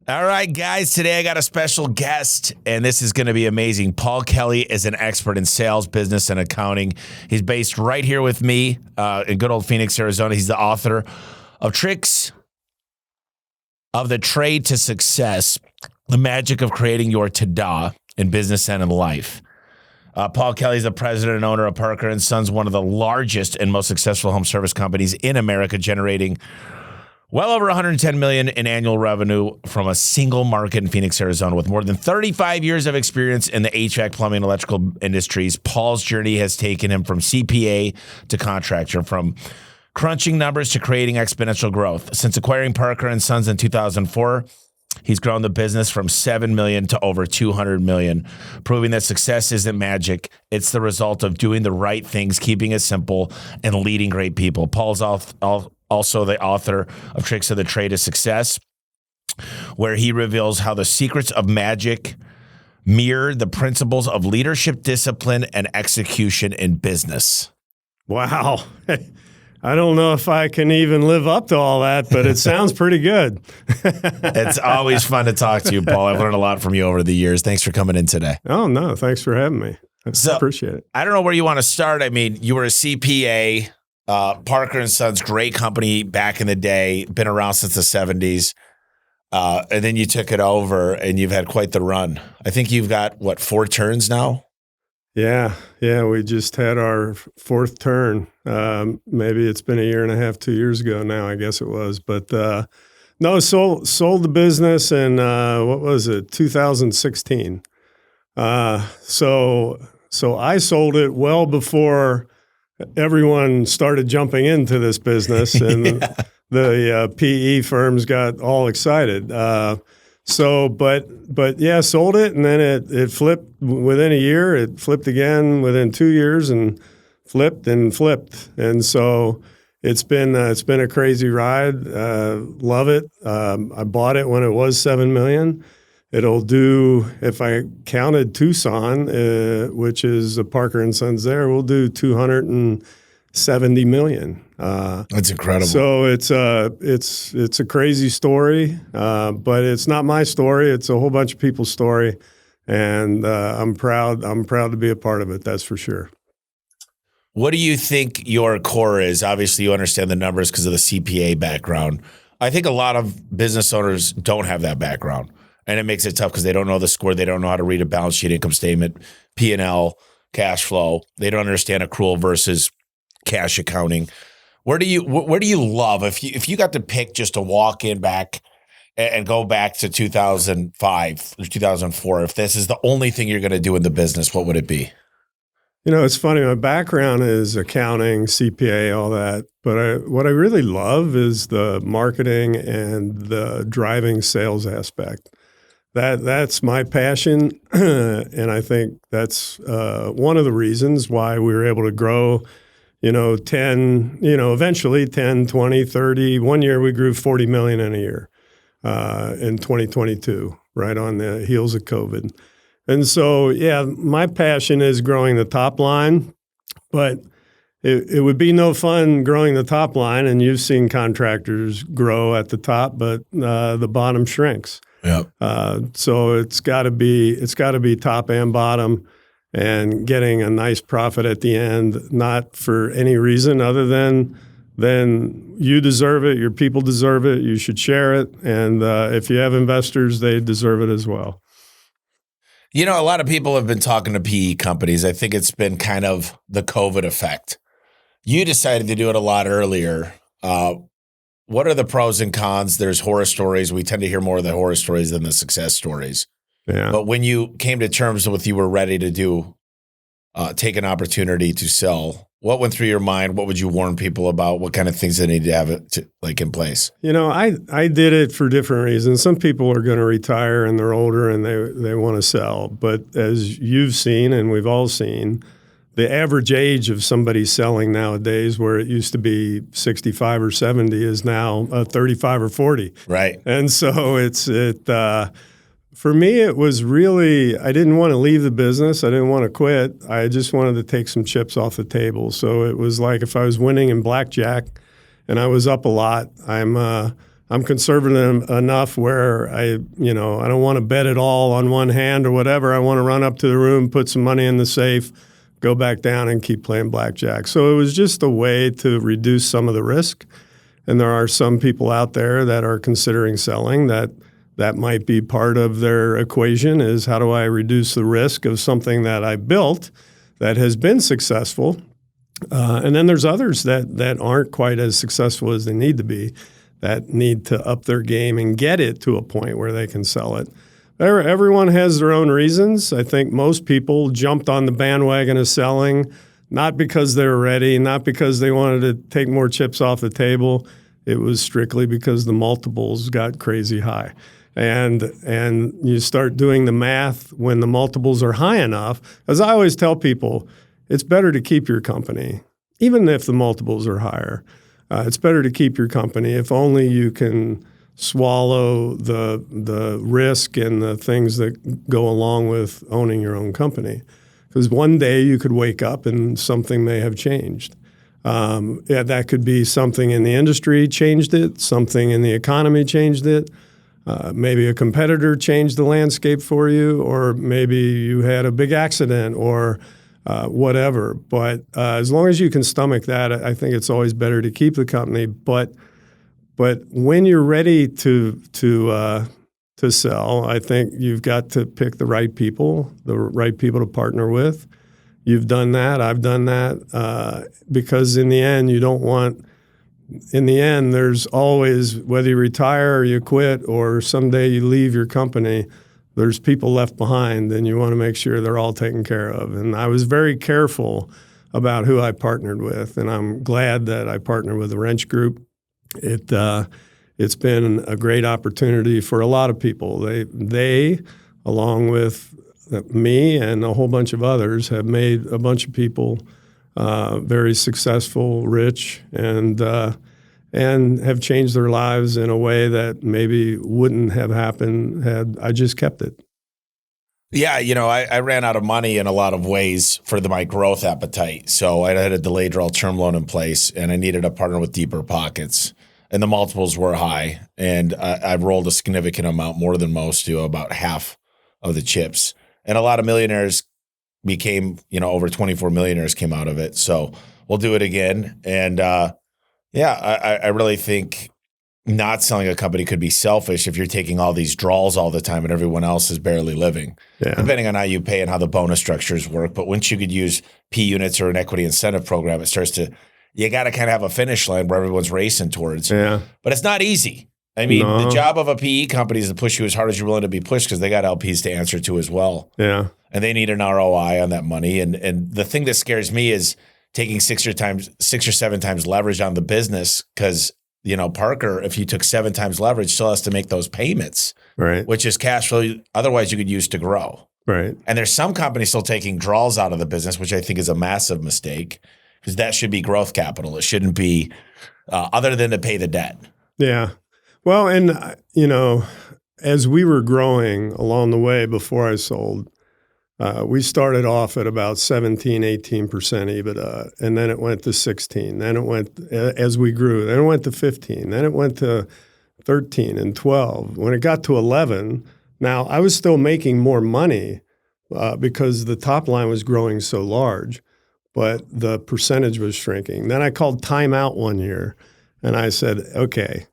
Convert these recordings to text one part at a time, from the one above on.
All right, guys, today I got a special guest, and this is going to be amazing. Paul Kelly is an expert in sales, business, and accounting. He's based right here with me in good old Phoenix, Arizona. He's the author of Tricks of the Trade to Success, the magic of creating your ta-da in business and in life. Paul Kelly is the president and owner of Parker & Sons, one of the largest and most successful home service companies in America, generating well over $110 million in annual revenue from a single market in Phoenix, Arizona. With more than 35 years of experience in the HVAC, plumbing, and electrical industries, Paul's journey has taken him from CPA to contractor, from crunching numbers to creating exponential growth. Since acquiring Parker & Sons in 2004, he's grown the business from $7 million to over $200 million, proving that success isn't magic. It's the result of doing the right things, keeping it simple, and leading great people. Paul's also the author of Tricks of the Trade to Success, where he reveals how the secrets of magic mirror the principles of leadership, discipline, and execution in business. Wow. I don't know if I can even live up to all that, but it sounds pretty good. It's always fun to talk to you, Paul. I've learned a lot from you over the years. Thanks for coming in today. Oh, no. Thanks for having me. I appreciate it. I don't know where you want to start. I mean, you were a CPA. Parker & Sons, great company back in the day, been around since the 70s. And then you took it over and you've had quite the run. I think you've got, 4 turns now? Yeah. We just had our 4th turn. Maybe it's been a year and a half, 2 years ago now, I guess it was. But no, sold the business in, 2016. So I sold it well before everyone started jumping into this business, and the PE firms got all excited. But yeah, sold it, and then it flipped within a year. It flipped again within 2 years, and flipped. And so it's been a crazy ride. Love it. I bought it when it was $7 million. It'll do, if I counted Tucson, which is a Parker & Sons there, we'll do $270 million. That's incredible. So it's a crazy story, but it's not my story. It's a whole bunch of people's story, and I'm proud to be a part of it. That's for sure. What do you think your core is? Obviously, you understand the numbers because of the CPA background. I think a lot of business owners don't have that background. And it makes it tough because they don't know the score. They don't know how to read a balance sheet, income statement, P&L, cash flow. They don't understand accrual versus cash accounting. Where do you love, if you got to pick just to walk in back and go back to 2005 or 2004, if this is the only thing you're going to do in the business, what would it be? You know, it's funny. My background is accounting, CPA, all that. But what I really love is the marketing and the driving sales aspect. That's my passion, and I think that's one of the reasons why we were able to grow, eventually 10, 20, 30. One year we grew 40 million in a year in 2022, right on the heels of COVID. And so, yeah, my passion is growing the top line, but it would be no fun growing the top line, and you've seen contractors grow at the top, but the bottom shrinks. Yep. So it's got to be top and bottom, and getting a nice profit at the end, not for any reason other than you deserve it, your people deserve it, you should share it, and if you have investors, they deserve it as well. A lot of people have been talking to PE companies. I think it's been kind of the COVID effect. You decided to do it a lot earlier. What are the pros and cons? There's horror stories. We tend to hear more of the horror stories than the success stories. Yeah. But when you came to terms with you were ready to take an opportunity to sell, what went through your mind? What would you warn people about? What kind of things they need to have in place? I did it for different reasons. Some people are going to retire and they're older and they want to sell. But as you've seen and we've all seen, the average age of somebody selling nowadays, where it used to be 65 or 70, is now 35 or 40. Right. And so for me, it was really, I didn't want to leave the business. I didn't want to quit. I just wanted to take some chips off the table. So it was like if I was winning in blackjack and I was up a lot, I'm I'm conservative enough where I don't want to bet it all on one hand or whatever. I want to run up to the room, put some money in the safe, go back down and keep playing blackjack. So it was just a way to reduce some of the risk. And there are some people out there that are considering selling that might be part of their equation is how do I reduce the risk of something that I built that has been successful. And then there's others that aren't quite as successful as they need to be, that need to up their game and get it to a point where they can sell it. Everyone has their own reasons. I think most people jumped on the bandwagon of selling, not because they were ready, not because they wanted to take more chips off the table. It was strictly because the multiples got crazy high. And you start doing the math when the multiples are high enough. As I always tell people, it's better to keep your company, even if the multiples are higher. It's better to keep your company if only you can swallow the risk and the things that go along with owning your own company. Because one day you could wake up and something may have changed. That could be something in the industry changed it, something in the economy changed it. Maybe a competitor changed the landscape for you, or maybe you had a big accident or whatever. But as long as you can stomach that, I think it's always better to keep the company. But when you're ready to sell, I think you've got to pick the right people to partner with. You've done that. I've done that because in the end, you don't want. In the end, there's always, whether you retire or you quit or someday you leave your company, there's people left behind, and you want to make sure they're all taken care of. And I was very careful about who I partnered with, and I'm glad that I partnered with the Wrench Group. It's been a great opportunity for a lot of people. They, along with me and a whole bunch of others, have made a bunch of people very successful, rich, and have changed their lives in a way that maybe wouldn't have happened had I just kept it. Yeah, I ran out of money in a lot of ways for my growth appetite. So I had a delayed draw term loan in place, and I needed a partner with deeper pockets. And the multiples were high, and I rolled a significant amount, more than most, to about half of the chips. And a lot of millionaires became, over 24 millionaires came out of it. So we'll do it again. And I really think not selling a company could be selfish if you're taking all these draws all the time and everyone else is barely living, depending on how you pay and how the bonus structures work. But once you could use P units or an equity incentive program, it starts to, you got to kind of have a finish line where everyone's racing towards. Yeah. But it's not easy. I mean, the job of a PE company is to push you as hard as you're willing to be pushed, because they got LPs to answer to as well. Yeah. And they need an ROI on that money. And the thing that scares me is taking 6 or 7 times leverage on the business, because, Parker, if you took 7 times leverage, still has to make those payments, right? Which is cash flow otherwise you could use to grow. Right. And there's some companies still taking draws out of the business, which I think is a massive mistake, because that should be growth capital. It shouldn't be other than to pay the debt. Yeah. Well, and, as we were growing along the way before I sold, we started off at about 17, 18% EBITDA, and then it went to 16. Then it went, as we grew, then it went to 15. Then it went to 13 and 12. When it got to 11, now I was still making more money because the top line was growing so large, but the percentage was shrinking. Then I called timeout one year, and I said, okay,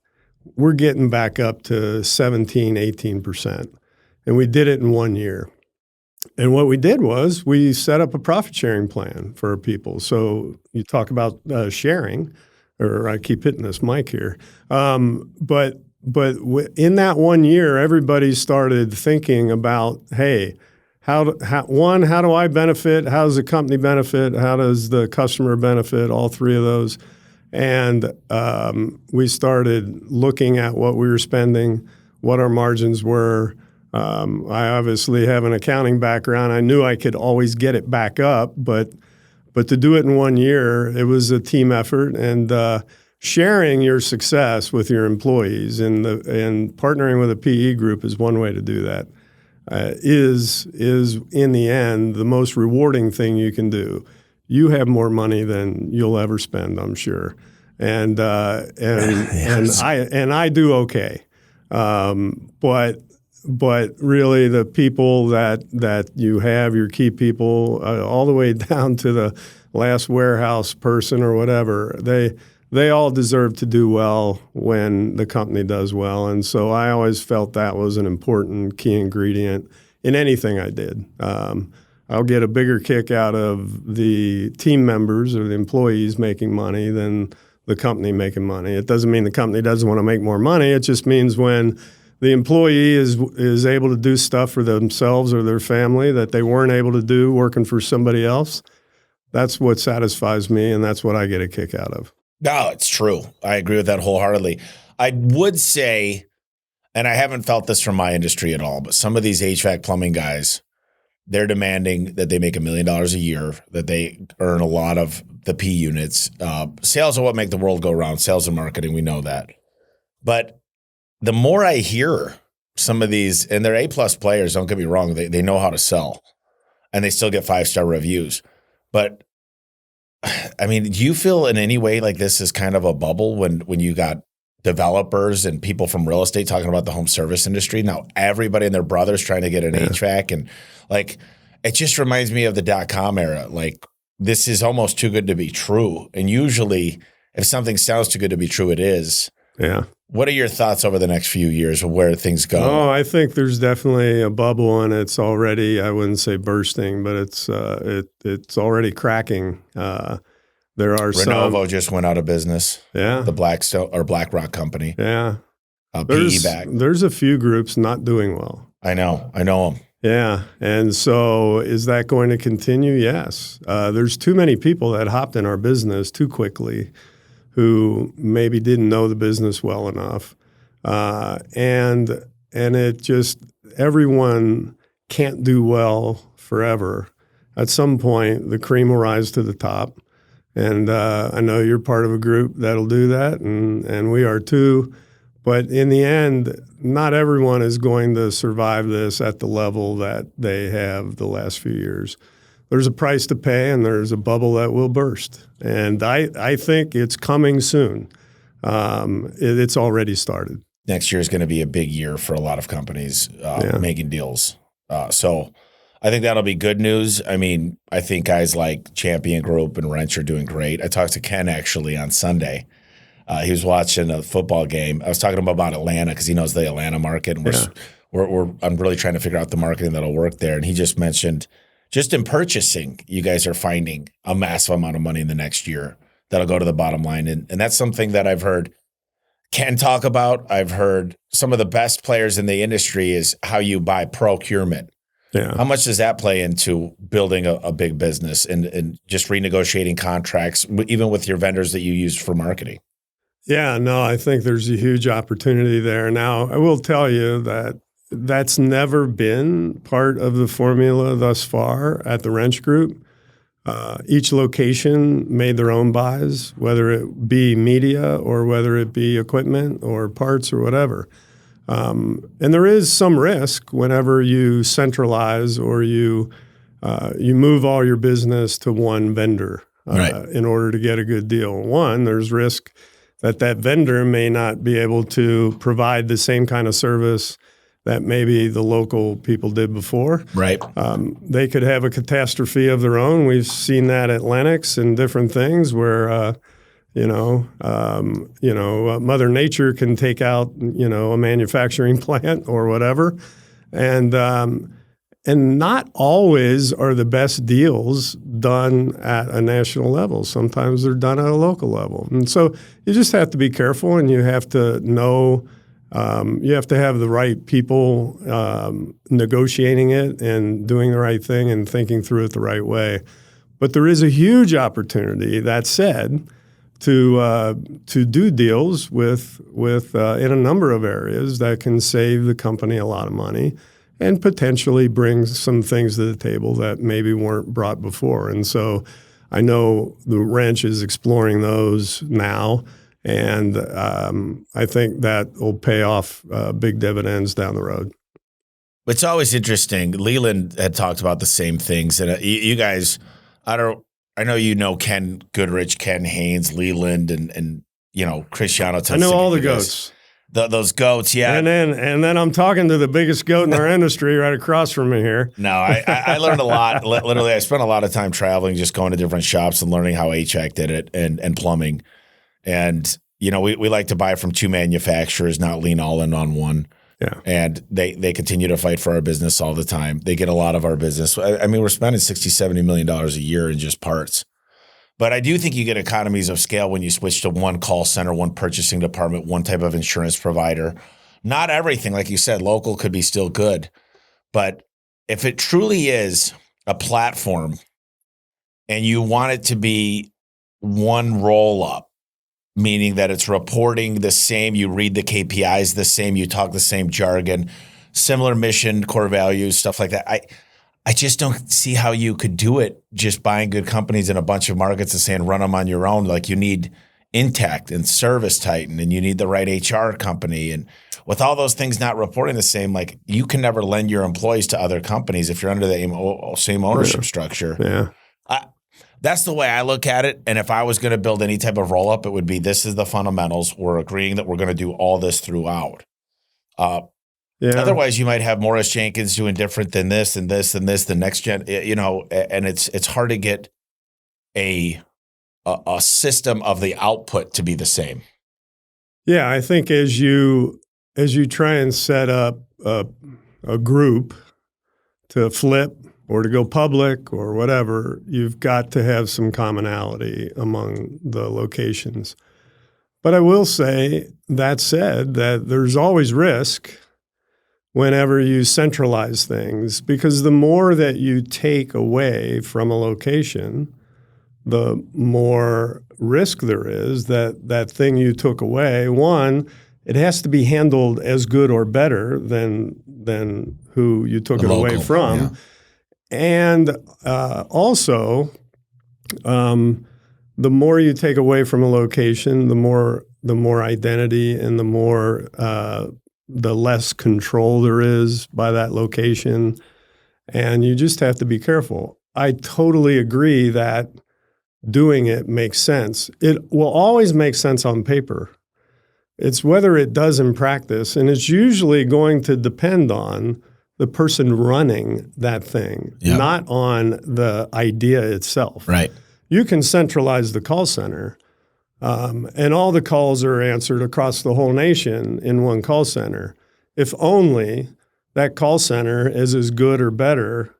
we're getting back up to 17, 18%. And we did it in 1 year. And what we did was we set up a profit sharing plan for our people. So you talk about sharing, or I keep hitting this mic here. But in that 1 year, everybody started thinking about, hey, how do I benefit? How does the company benefit? How does the customer benefit? All three of those. And we started looking at what we were spending, what our margins were. I obviously have an accounting background. I knew I could always get it back up, but to do it in 1 year, it was a team effort. And sharing your success with your employees and partnering with a PE group is one way to do that. Is in the end the most rewarding thing you can do. You have more money than you'll ever spend, I'm sure. and I do okay. But really, the people that you have, your key people, all the way down to the last warehouse person or whatever, they all deserve to do well when the company does well. And so I always felt that was an important key ingredient in anything I did. I'll get a bigger kick out of the team members or the employees making money than the company making money. It doesn't mean the company doesn't want to make more money. It just means when the employee is able to do stuff for themselves or their family that they weren't able to do working for somebody else, that's what satisfies me, and that's what I get a kick out of. No, it's true. I agree with that wholeheartedly. I would say, and I haven't felt this from my industry at all, but some of these HVAC plumbing guys, they're demanding that they make $1 million a year, that they earn a lot of the P units. Sales are what make the world go round. Sales and marketing, we know that. But the more I hear some of these, and they're A-plus players, don't get me wrong, they know how to sell, and they still get 5-star reviews. But, I mean, do you feel in any way like this is kind of a bubble when you got developers and people from real estate talking about the home service industry? Now everybody and their brothers trying to get an HVAC, and like it just reminds me of the .com era. Like this is almost too good to be true. And usually if something sounds too good to be true, it is. Yeah. What are your thoughts over the next few years of where things go? Oh, I think there's definitely a bubble, and it's already, I wouldn't say bursting, but it's already cracking. There are Renovo just went out of business. Yeah. The Blackstone or BlackRock company. Yeah. PE back. There's a few groups not doing well. I know them. Yeah. And so is that going to continue? Yes. There's too many people that hopped in our business too quickly who maybe didn't know the business well enough. And it just, everyone can't do well forever. At some point, the cream will rise to the top. And I know you're part of a group that'll do that, and we are too. But in the end, not everyone is going to survive this at the level that they have the last few years. There's a price to pay, and there's a bubble that will burst. And I think it's coming soon. It's already started. Next year is going to be a big year for a lot of companies making deals. So I think that'll be good news. I mean, I think guys like Champion Group and Wrench are doing great. I talked to Ken actually on Sunday. He was watching a football game. I was talking to him about Atlanta because he knows the Atlanta market. And I'm really trying to figure out the marketing that'll work there. And he just mentioned, just in purchasing, you guys are finding a massive amount of money in the next year that'll go to the bottom line. And that's something that I've heard Ken talk about. I've heard some of the best players in the industry is how you buy procurement. Yeah. How much does that play into building a big business and just renegotiating contracts, even with your vendors that you use for marketing? Yeah, no, I think there's a huge opportunity there. Now, I will tell you that that's never been part of the formula thus far at the Wrench Group. Each location made their own buys, whether it be media or whether it be equipment or parts or whatever. And there is some risk whenever you centralize or you move all your business to one vendor in order to get a good deal. One, there's risk that vendor may not be able to provide the same kind of service that maybe the local people did before. Right. They could have a catastrophe of their own. We've seen that at Lennox and different things where Mother Nature can take out, a manufacturing plant or whatever. And not always are the best deals done at a national level. Sometimes they're done at a local level. And so you just have to be careful, and you have to know, you have to have the right people negotiating it and doing the right thing and thinking through it the right way. But there is a huge opportunity, that said, to do deals with in a number of areas that can save the company a lot of money and potentially bring some things to the table that maybe weren't brought before. And so I know the Wrench is exploring those now, and I think that will pay off big dividends down the road. It's always interesting. Leland had talked about the same things, and you guys, I don't I know you know Ken Goodrich, Ken Haynes, Leland, and Cristiano. I know all the goats. Those goats, yeah. And then I'm talking to the biggest goat in our industry right across from me here. No, I learned a lot. Literally, I spent a lot of time traveling, just going to different shops and learning how HVAC did it and plumbing. And we like to buy from two manufacturers, not lean all in on one. Yeah. And they continue to fight for our business all the time. They get a lot of our business. I mean, we're spending $60-70 million a year in just parts. But I do think you get economies of scale when you switch to one call center, one purchasing department, one type of insurance provider. Not everything, like you said, local could be still good. But if it truly is a platform and you want it to be one roll up, meaning that it's reporting the same, you read the KPIs the same, you talk the same jargon, similar mission, core values, stuff like that. I just don't see how you could do it just buying good companies in a bunch of markets and saying run them on your own. Like you need Intact and Service Titan and you need the right HR company. And with all those things not reporting the same, like you can never lend your employees to other companies if you're under the same ownership structure. Yeah. That's the way I look at it. And if I was going to build any type of roll up, it would be this is the fundamentals. We're agreeing that we're going to do all this throughout. Yeah. Otherwise, you might have Morris Jenkins doing different than this and this and this, the next gen, and it's hard to get a system of the output to be the same. Yeah, I think as you try and set up a group to flip or to go public or whatever, you've got to have some commonality among the locations. But I will say, that said, that there's always risk whenever you centralize things, because the more that you take away from a location, the more risk there is that thing you took away, one, it has to be handled as good or better than who you took it away from. Yeah. And also, the more you take away from a location, the more identity and the less control there is by that location. And you just have to be careful. I totally agree that doing it makes sense. It will always make sense on paper. It's whether it does in practice. And it's usually going to depend on the person running that thing, not on the idea itself. Right. You can centralize the call center. And all the calls are answered across the whole nation in one call center. If only that call center is as good or better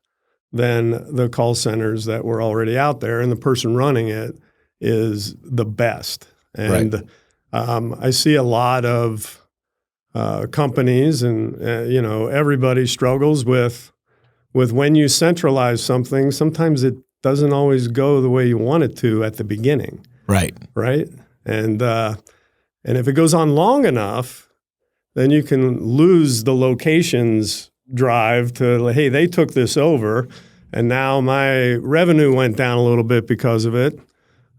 than the call centers that were already out there, and the person running it is the best. And I see a lot of companies, and everybody struggles with when you centralize something. Sometimes it doesn't always go the way you want it to at the beginning. Right. And if it goes on long enough, then you can lose the location's drive to, hey, they took this over, and now my revenue went down a little bit because of it.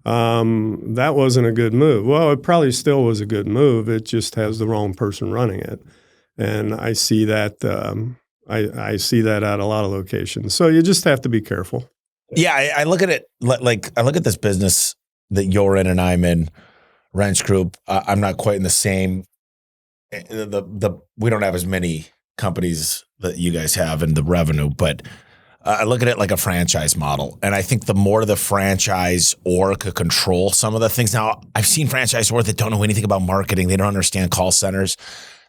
That wasn't a good move. Well, it probably still was a good move. It just has the wrong person running it. And I see that I see that at a lot of locations. So you just have to be careful. Yeah, I look at it like I look at this business that you're in and I'm in, Wrench Group. I'm not quite in the same. We don't have as many companies that you guys have in the revenue, but I look at it like a franchise model. And I think the more the franchisor could control some of the things. Now, I've seen franchisors that don't know anything about marketing. They don't understand call centers.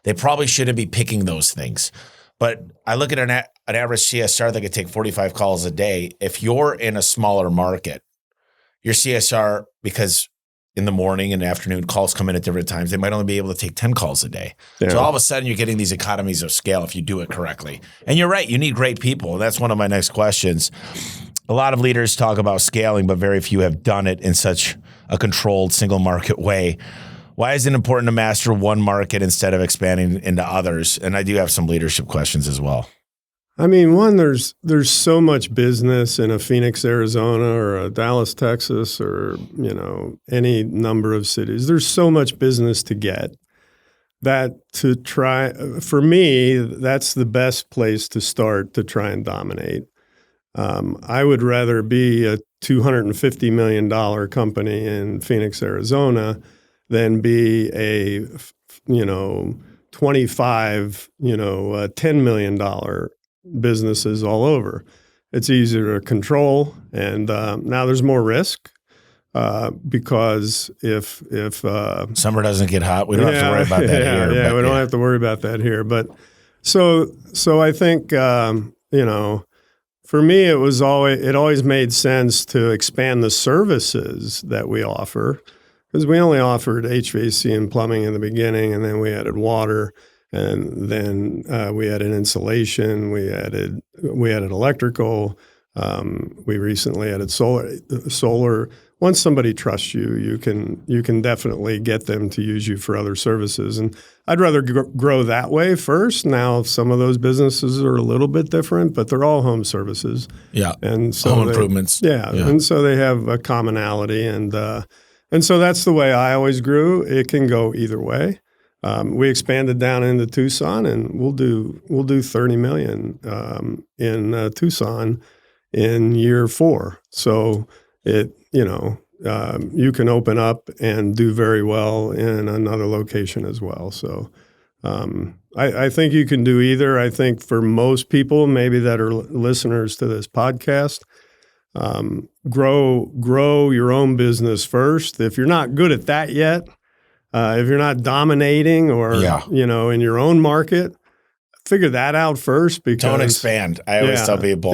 They probably shouldn't be picking those things. But I look at an average CSR that could take 45 calls a day. If you're in a smaller market, your CSR, because in the morning and afternoon calls come in at different times, they might only be able to take 10 calls a day. Yeah. So all of a sudden you're getting these economies of scale if you do it correctly. And you're right, you need great people. And that's one of my next questions. A lot of leaders talk about scaling, but very few have done it in such a controlled single market way. Why is it important to master one market instead of expanding into others? And I do have some leadership questions as well. I mean, one, there's so much business in a Phoenix, Arizona, or a Dallas, Texas, or any number of cities. There's so much business to get that for me, that's the best place to start to try and dominate. I would rather be a $250 million company in Phoenix, Arizona, than be a, 25, $10 million businesses all over. It's easier to control, and now there's more risk because if summer doesn't get hot, we don't have to worry about that here. Yeah, we don't have to worry about that here. But so I think for me, it always made sense to expand the services that we offer, because we only offered HVAC and plumbing in the beginning, and then we added water, and then we added insulation, we added electrical, we recently added solar. Once somebody trusts you, you can definitely get them to use you for other services. And I'd rather grow that way first. Now, some of those businesses are a little bit different, but they're all home services. Yeah, and so home improvements. Yeah, and so they have a commonality, and so that's the way I always grew. It can go either way. We expanded down into Tucson, and we'll do $30 million in Tucson in year 4. So you can open up and do very well in another location as well. So I think you can do either. I think for most people, maybe that are listeners to this podcast, grow your own business first. If you're not good at that yet, if you're not dominating or in your own market, figure that out first. Because don't expand. I always tell people,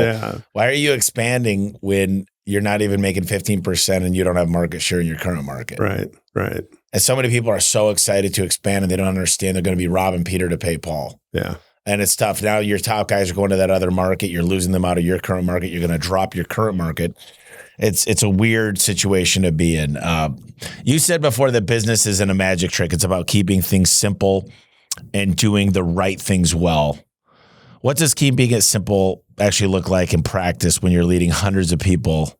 why are you expanding when you're not even making 15% and you don't have market share in your current market? Right. And so many people are so excited to expand and they don't understand they're going to be robbing Peter to pay Paul. Yeah. And it's tough. Now your top guys are going to that other market. You're losing them out of your current market. You're going to drop your current market. It's a weird situation to be in. You said before that business isn't a magic trick. It's about keeping things simple and doing the right things well. What does keeping it simple actually look like in practice when you're leading hundreds of people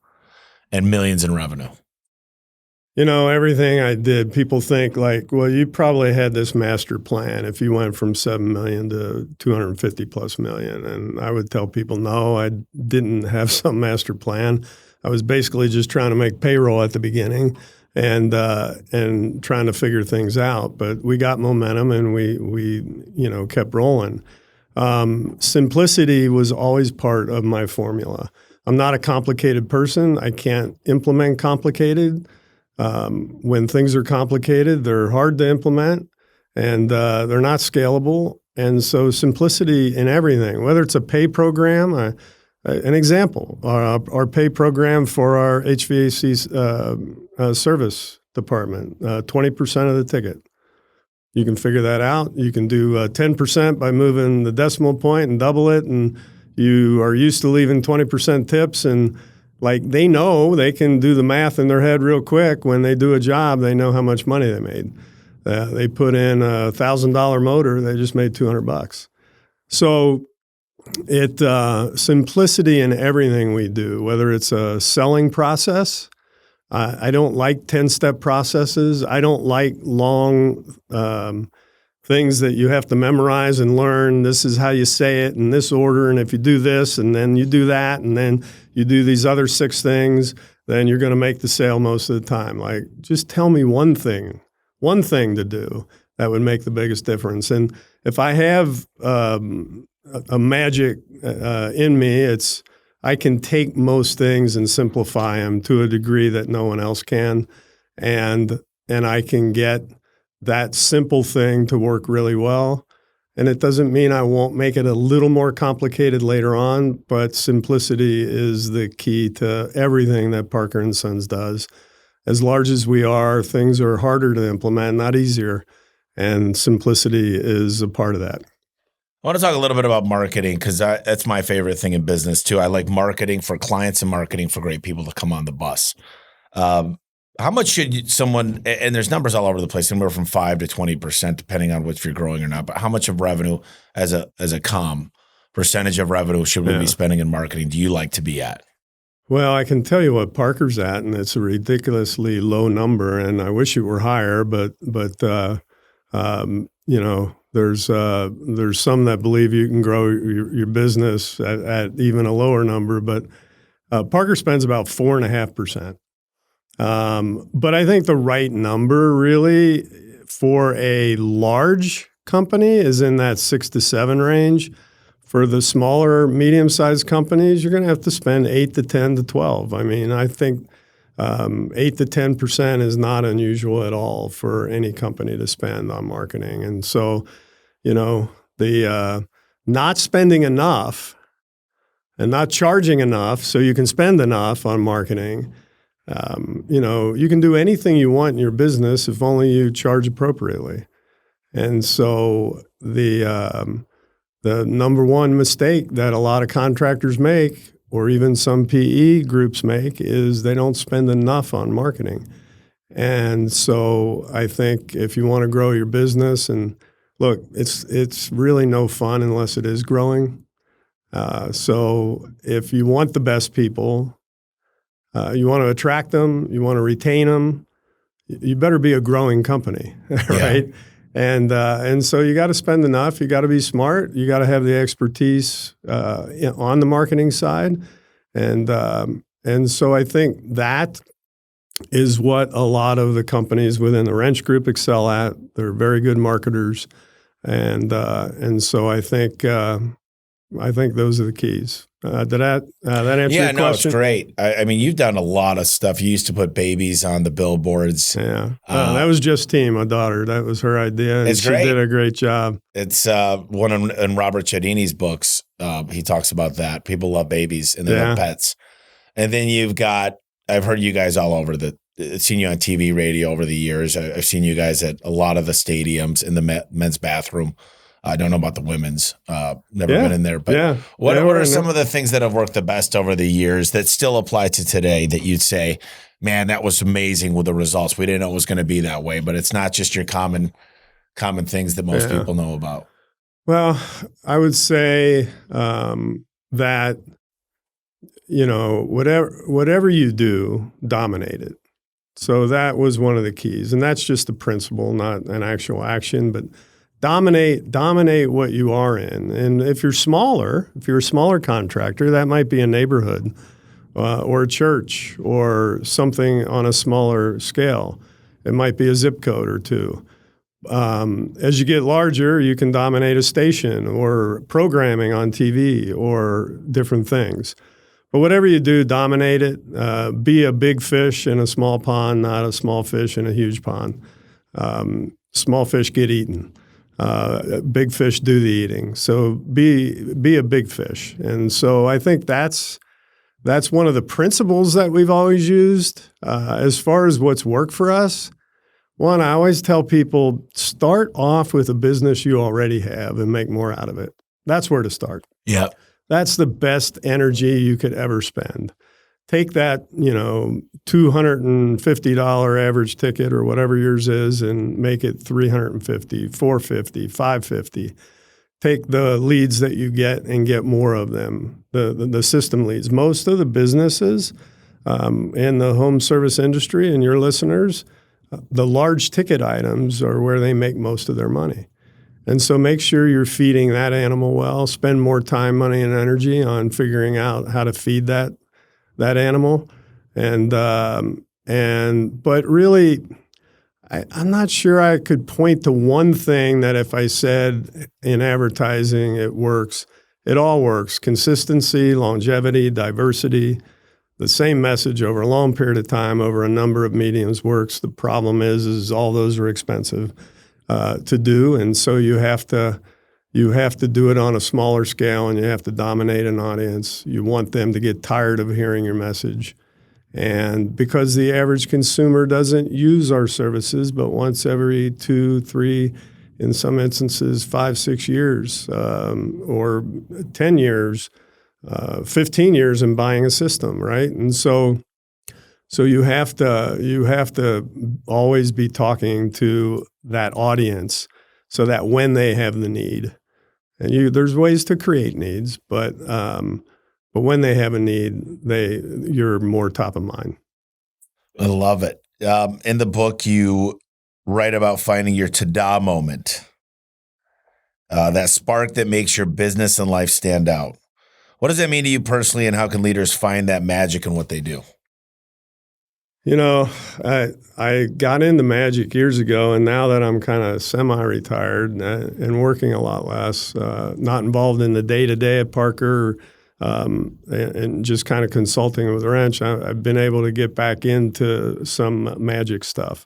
and millions in revenue? Everything I did, people think like, well, you probably had this master plan if you went from 7 million to 250 plus million. And I would tell people, no, I didn't have some master plan. I was basically just trying to make payroll at the beginning and trying to figure things out. But we got momentum, and we kept rolling. Simplicity was always part of my formula. I'm not a complicated person. I can't implement complicated. When things are complicated, they're hard to implement, and they're not scalable. And so simplicity in everything, whether it's a pay program, an example, our pay program for our HVAC service department, 20% of the ticket. You can figure that out. You can do 10% by moving the decimal point and double it, and you are used to leaving 20% tips, and they know they can do the math in their head real quick. When they do a job, they know how much money they made. They put in a $1,000 motor, they just made $200. So simplicity in everything we do, whether it's a selling process. I don't like 10-step processes. I don't like long things that you have to memorize and learn. This is how you say it in this order, and if you do this, and then you do that, and then you do these other 6 things, then you're going to make the sale most of the time. Just tell me one thing to do that would make the biggest difference. And if I have a magic in me, I can take most things and simplify them to a degree that no one else can, and I can get that simple thing to work really well. And it doesn't mean I won't make it a little more complicated later on, but simplicity is the key to everything that Parker & Sons does. As large as we are, things are harder to implement, not easier, and simplicity is a part of that. I want to talk a little bit about marketing, because that's my favorite thing in business too. I like marketing for clients and marketing for great people to come on the bus. How much should someone, and there's numbers all over the place, anywhere from 5 to 20%, depending on if you're growing or not, but how much of revenue as a percentage of revenue should we be spending in marketing do you like to be at? Well, I can tell you what Parker's at, and it's a ridiculously low number, and I wish it were higher, but There's some that believe you can grow your business at even a lower number, but Parker spends about 4.5%. But I think the right number really for a large company is in that 6 to 7 range. For the smaller, medium-sized companies, you're going to have to spend 8 to 10 to 12. I mean, I think 8 to 10% is not unusual at all for any company to spend on marketing. And so, the not spending enough and not charging enough so you can spend enough on marketing. You can do anything you want in your business if only you charge appropriately. And so the number one mistake that a lot of contractors make, or even some PE groups make, is they don't spend enough on marketing. And so I think if you want to grow your business, and look, it's really no fun unless it is growing. So if you want the best people, you want to attract them, you want to retain them, you better be a growing company, right? Yeah. And so you got to spend enough. You got to be smart. You got to have the expertise on the marketing side, and so I think that is what a lot of the companies within the Wrench Group excel at. They're very good marketers, and so I think those are the keys. Did that answer your question? Yeah, no, it's great. I mean, you've done a lot of stuff. You used to put babies on the billboards. Yeah, that was Justine, my daughter. That was her idea, and she did a great job. It's one in Robert Cialdini's books. He talks about that. People love babies and they love pets. And then I've heard you guys all over seen you on TV, radio over the years. I've seen you guys at a lot of the stadiums in the men's bathroom. I don't know about the women's. Never been in there. But what are some of the things that have worked the best over the years that still apply to today that you'd say, man, that was amazing with the results. We didn't know it was going to be that way, but it's not just your common things that most people know about. Well, I would say that, whatever you do, dominate it. So that was one of the keys. And that's just a principle, not an actual action, but dominate what you are in. And if you're a smaller contractor, that might be a neighborhood or a church or something on a smaller scale. It might be a zip code or two. As you get larger, you can dominate a station or programming on TV or different things. But whatever you do, dominate it. Be a big fish in a small pond, not a small fish in a huge pond. Small fish get eaten. Big fish do the eating. So be a big fish. And so I think that's one of the principles that we've always used. As far as what's worked for us, one, I always tell people, start off with a business you already have and make more out of it. That's where to start. Yeah. That's the best energy you could ever spend. Take that, $250 average ticket or whatever yours is and make it $350, $450, $550. Take the leads that you get and get more of them, the system leads. Most of the businesses in the home service industry and your listeners, the large ticket items are where they make most of their money. And so make sure you're feeding that animal well. Spend more time, money, and energy on figuring out how to feed that animal. But really, I'm not sure I could point to one thing that if I said in advertising it works. It all works. Consistency, longevity, diversity. The same message over a long period of time, over a number of mediums works. The problem is all those are expensive to do, and so you have to do it on a smaller scale, and you have to dominate an audience. You want them to get tired of hearing your message, and because the average consumer doesn't use our services, but once every 2, 3, in some instances 5, 6 years, or 10 years, 15 years in buying a system, right? And so you have to always be talking to that audience so that when they have the need, and there's ways to create needs, but when they have a need, you're more top of mind. I love it. In the book, you write about finding your ta-da moment. that spark that makes your business and life stand out. What does that mean to you personally, and how can leaders find that magic in what they do? You know, I got into magic years ago, and now that I'm kind of semi-retired and working a lot less, not involved in the day-to-day at Parker, and just kind of consulting with Wrench, I've been able to get back into some magic stuff,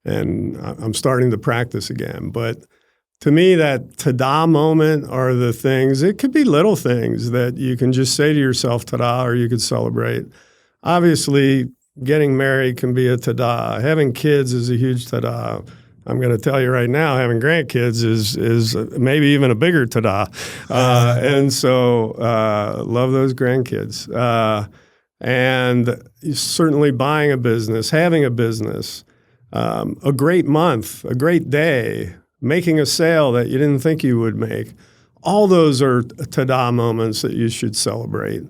and I'm starting to practice again. But to me, that ta-da moment are the things. It could be little things that you can just say to yourself, ta-da, or you could celebrate. Obviously, getting married can be a ta-da. Having kids is a huge ta-da. I'm going to tell you right now, having grandkids is maybe even a bigger ta-da. And so love those grandkids. And certainly buying a business, having a business, a great month, a great day, making a sale that you didn't think you would make. All those are ta-da moments that you should celebrate.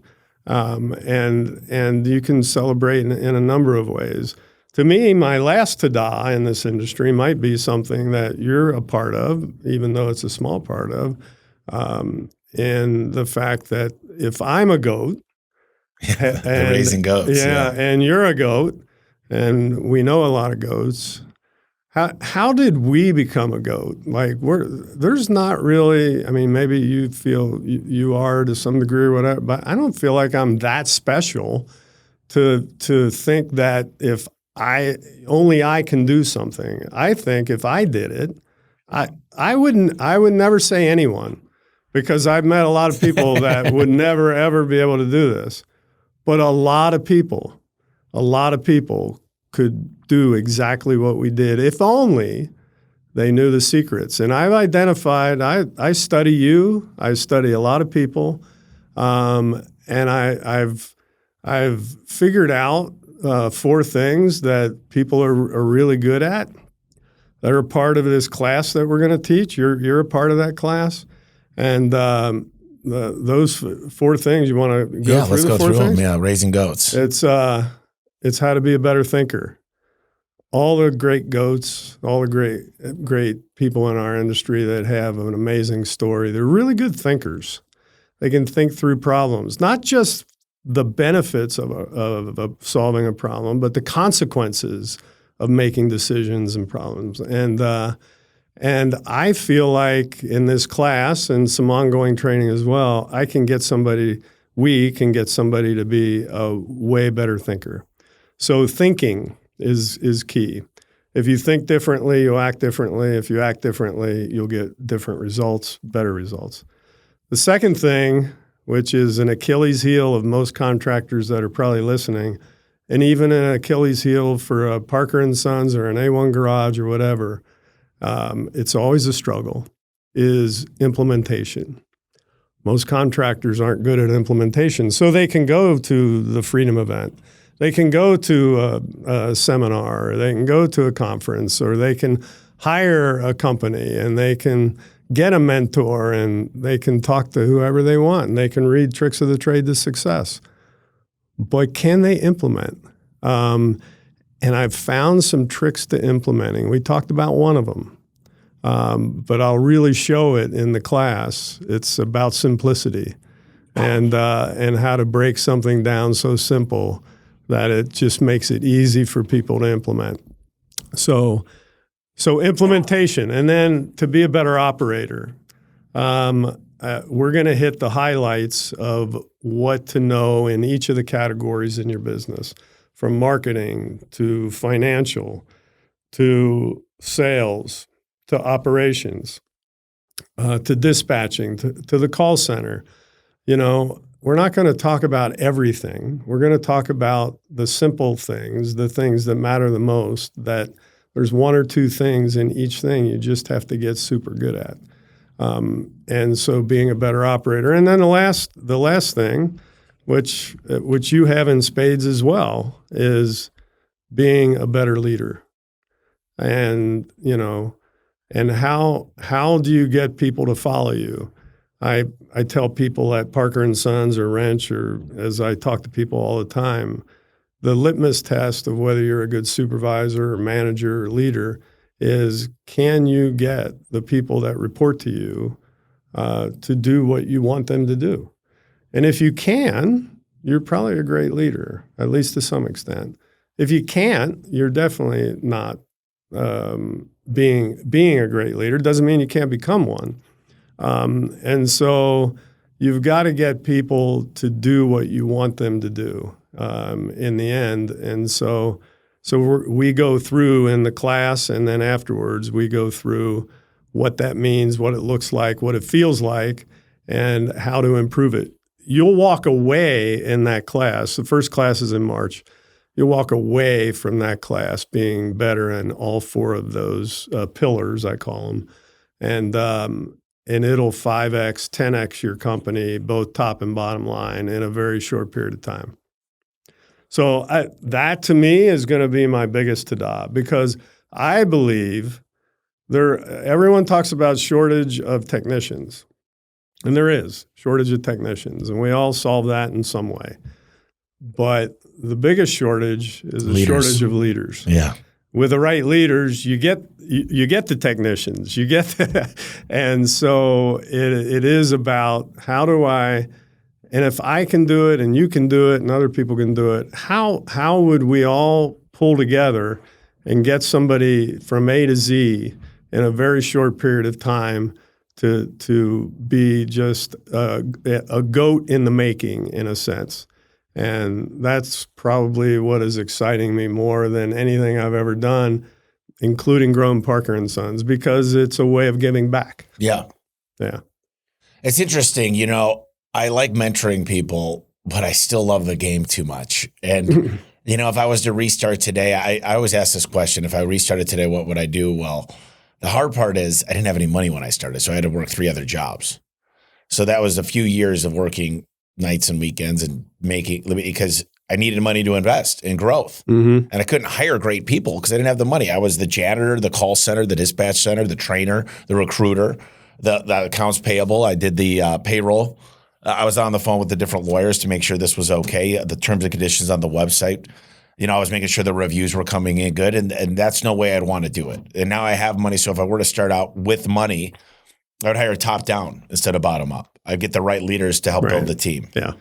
And you can celebrate in a number of ways. To me, my last ta-da in this industry might be something that you're a part of, even though it's a small part of, in the fact that if I'm a goat, and, raising goats, and you're a goat, and we know a lot of goats. How did we become a goat? Like, there's not really, I mean, maybe you feel you are to some degree or whatever, but I don't feel like I'm that special to think that if only I can do something. I think if I did it, I would never say anyone, because I've met a lot of people that would never, ever be able to do this. But a lot of people could do exactly what we did if only they knew the secrets. And I've identified, I study you, I study a lot of people, and I've figured out 4 things that people are really good at that are part of this class that we're going to teach. You're a part of that class. And those 4 things, you want to go through? Let's go through them. Yeah, raising goats. It's how to be a better thinker. All the great goats, all the great people in our industry that have an amazing story, they're really good thinkers. They can think through problems, not just the benefits of solving a problem, but the consequences of making decisions and problems. And I feel like in this class and some ongoing training as well, we can get somebody to be a way better thinker. So thinking is key. If you think differently, you'll act differently. If you act differently, you'll get different results, better results. The second thing, which is an Achilles heel of most contractors that are probably listening, and even an Achilles heel for a Parker & Sons or an A1 Garage or whatever, it's always a struggle, is implementation. Most contractors aren't good at implementation, so they can go to the Freedom event. They can go to a seminar, or they can go to a conference, or they can hire a company, and they can get a mentor, and they can talk to whoever they want, and they can read Tricks of the Trade to Success. But can they implement? And I've found some tricks to implementing. We talked about one of them, but I'll really show it in the class. It's about simplicity and how to break something down so simple that it just makes it easy for people to implement. So implementation, and then to be a better operator. We're going to hit the highlights of what to know in each of the categories in your business, from marketing to financial to sales to operations to dispatching to the call center. You know, we're not going to talk about everything. We're going to talk about the simple things, the things that matter the most, that there's 1 or 2 things in each thing you just have to get super good at. And so being a better operator. And then the last thing, which you have in spades as well, is being a better leader. And, you know, and how do you get people to follow you? I tell people at Parker & Sons or Wrench, or as I talk to people all the time, the litmus test of whether you're a good supervisor or manager or leader is, can you get the people that report to you to do what you want them to do. And if you can, you're probably a great leader, at least to some extent. If you can't, you're definitely not being a great leader. Doesn't mean you can't become one. And so you've got to get people to do what you want them to do in the end. And so we go through in the class, and then afterwards we go through what that means, what it looks like, what it feels like, and how to improve it. You'll walk away in that class. The first class is in March. You'll walk away from that class being better in all four of those pillars, I call them. And it'll 5X, 10X your company, both top and bottom line, in a very short period of time. So that to me is going to be my biggest ta-da, because I believe everyone talks about shortage of technicians. And there is shortage of technicians, and we all solve that in some way. But the biggest shortage is the shortage of leaders. Yeah. With the right leaders, you get the technicians. And so it is about how do I, and if I can do it and you can do it and other people can do it, how would we all pull together and get somebody from A to Z in a very short period of time to be just a goat in the making, in a sense. And that's probably what is exciting me more than anything I've ever done, including growing Parker & Sons, because it's a way of giving back. Yeah. Yeah. It's interesting. I like mentoring people, but I still love the game too much. And, if I was to restart today, I always ask this question. If I restarted today, what would I do? Well, the hard part is I didn't have any money when I started, so I had to work 3 other jobs. So that was a few years of working nights and weekends and because I needed money to invest in growth. Mm-hmm. And I couldn't hire great people because I didn't have the money. I was the janitor, the call center, the dispatch center, the trainer, the recruiter, the accounts payable. I did the payroll. I was on the phone with the different lawyers to make sure this was okay, the terms and conditions on the website. I was making sure the reviews were coming in good, and that's no way I'd want to do it. And now I have money, so if I were to start out with money, I would hire top down instead of bottom up. I'd get the right leaders to help build the team. Yeah,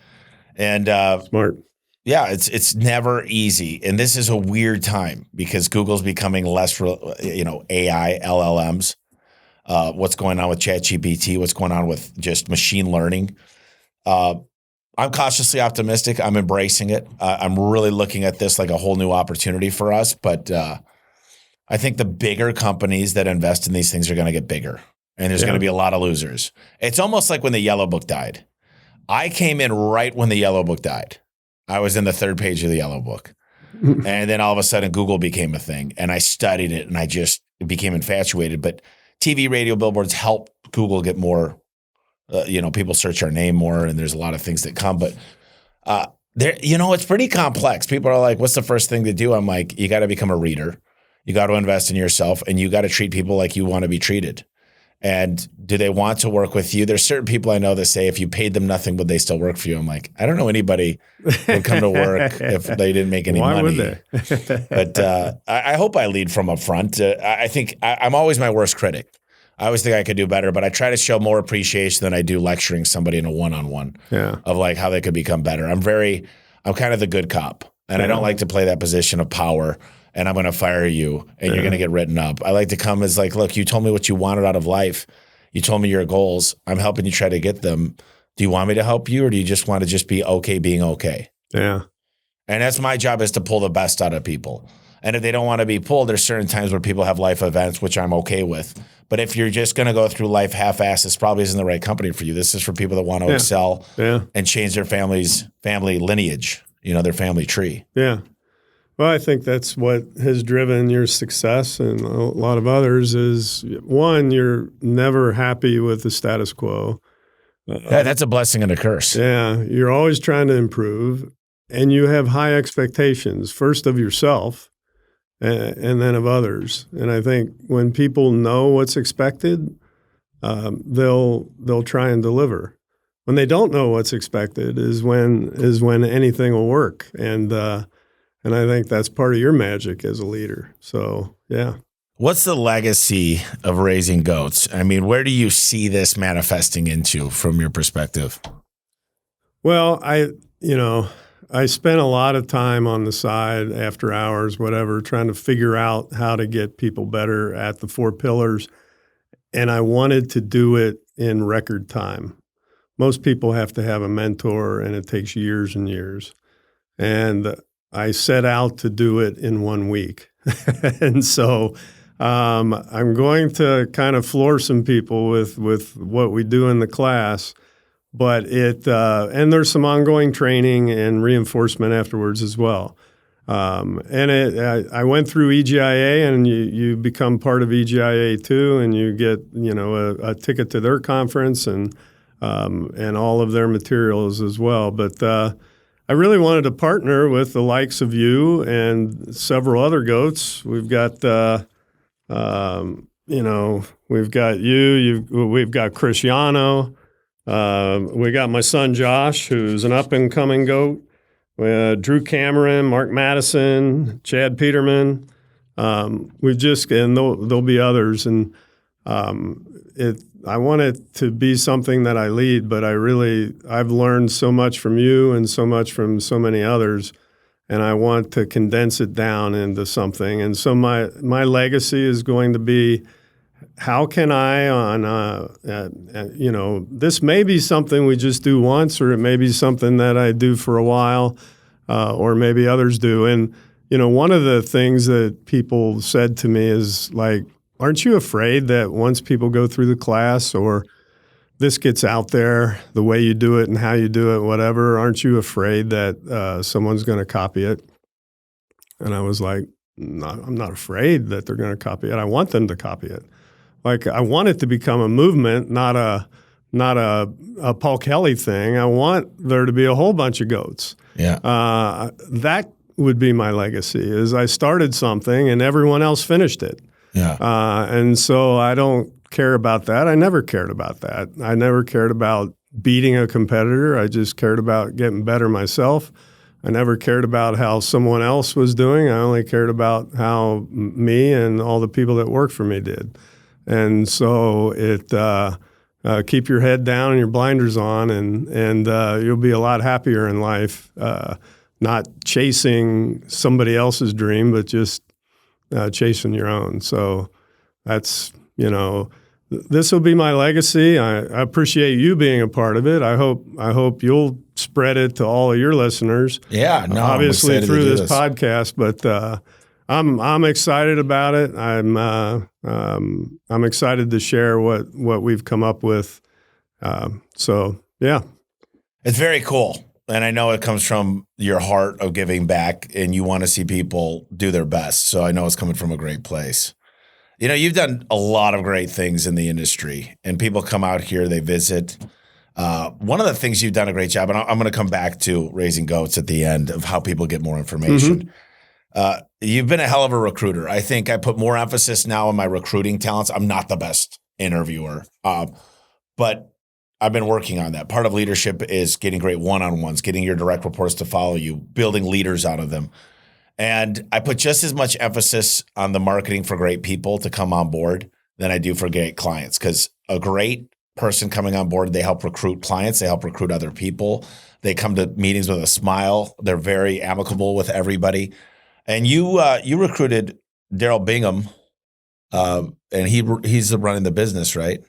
and smart. Yeah, it's never easy, and this is a weird time because Google's becoming less, AI, LLMs. What's going on with ChatGPT? What's going on with just machine learning? I'm cautiously optimistic. I'm embracing it. I'm really looking at this like a whole new opportunity for us. But I think the bigger companies that invest in these things are going to get bigger. And there's going to be a lot of losers. It's almost like when the Yellow Book died. I came in right when the Yellow Book died. I was in the 3rd page of the Yellow Book. And then all of a sudden Google became a thing. And I studied it and I just became infatuated. But TV, radio, billboards help Google get more people search our name more, and there's a lot of things that come. But it's pretty complex. People are like, "What's the first thing to do?" I'm like, "You got to become a reader. You got to invest in yourself, and you got to treat people like you want to be treated." And do they want to work with you? There's certain people I know that say, if you paid them nothing, would they still work for you? I'm like, I don't know anybody who would come to work if they didn't make any money. Why would they? But I hope I lead from up front. I think I'm always my worst critic. I always think I could do better, but I try to show more appreciation than I do lecturing somebody in a one-on-one of like how they could become better. I'm kind of the good cop, and I don't like to play that position of power and I'm going to fire you and you're going to get written up. I like to come as like, look, you told me what you wanted out of life. You told me your goals. I'm helping you try to get them. Do you want me to help you, or do you just want to just be okay being okay? Yeah. And that's my job, is to pull the best out of people. And if they don't want to be pulled, there's certain times where people have life events, which I'm okay with. But if you're just going to go through life half-assed, this probably isn't the right company for you. This is for people that want to excel and change their family lineage, their family tree. Yeah. Well, I think that's what has driven your success and a lot of others is, one, you're never happy with the status quo. Yeah, that's a blessing and a curse. Yeah. You're always trying to improve, and you have high expectations, first of yourself and then of others. And I think when people know what's expected, they'll try and deliver. When they don't know what's expected is when anything will work. And I think that's part of your magic as a leader. So, yeah. What's the legacy of raising goats? I mean, where do you see this manifesting into from your perspective? Well, I spent a lot of time on the side after hours, whatever, trying to figure out how to get people better at the 4 pillars. And I wanted to do it in record time. Most people have to have a mentor, and it takes years and years. And I set out to do it in 1 week. And so I'm going to kind of floor some people with what we do in the class. But and there's some ongoing training and reinforcement afterwards as well. I went through EGIA, and you become part of EGIA too, and you get a ticket to their conference and all of their materials as well. But I really wanted to partner with the likes of you and several other goats. We've got we've got we've got Cristiano. We got my son Josh, who's an up-and-coming goat. Drew Cameron, Mark Madison, Chad Peterman. And there'll be others. And I want it to be something that I lead, but I've learned so much from you and so much from so many others, and I want to condense it down into something. And so my legacy is going to be, how can I this may be something we just do once, or it may be something that I do for a while, or maybe others do. And, one of the things that people said to me is like, aren't you afraid that once people go through the class or this gets out there, the way you do it and how you do it, whatever, aren't you afraid that someone's going to copy it? And I was like, no, I'm not afraid that they're going to copy it. I want them to copy it. Like, I want it to become a movement, not a Paul Kelly thing. I want there to be a whole bunch of goats. Yeah. That would be my legacy, is I started something and everyone else finished it. Yeah. And so I don't care about that. I never cared about that. I never cared about beating a competitor. I just cared about getting better myself. I never cared about how someone else was doing. I only cared about how me and all the people that worked for me did. And so keep your head down and your blinders on, and you'll be a lot happier in life, not chasing somebody else's dream, but just chasing your own. So that's, this will be my legacy. I appreciate you being a part of it. I hope you'll spread it to all of your listeners. Yeah, no, obviously through this podcast, but I'm excited about it. I'm excited to share what we've come up with. So yeah, it's very cool. And I know it comes from your heart of giving back, and you want to see people do their best. So I know it's coming from a great place. You've done a lot of great things in the industry, and people come out here, they visit. One of the things you've done a great job, and I'm going to come back to raising goats at the end, of how people get more information. Mm-hmm. You've been a hell of a recruiter. I think I put more emphasis now on my recruiting talents. I'm not the best interviewer, but I've been working on that. Part of leadership is getting great one-on-ones, getting your direct reports to follow you, building leaders out of them. And I put just as much emphasis on the marketing for great people to come on board than I do for great clients, because a great person coming on board, they help recruit clients, they help recruit other people. They come to meetings with a smile. They're very amicable with everybody. And you recruited Daryl Bingham, and he's running the business, right?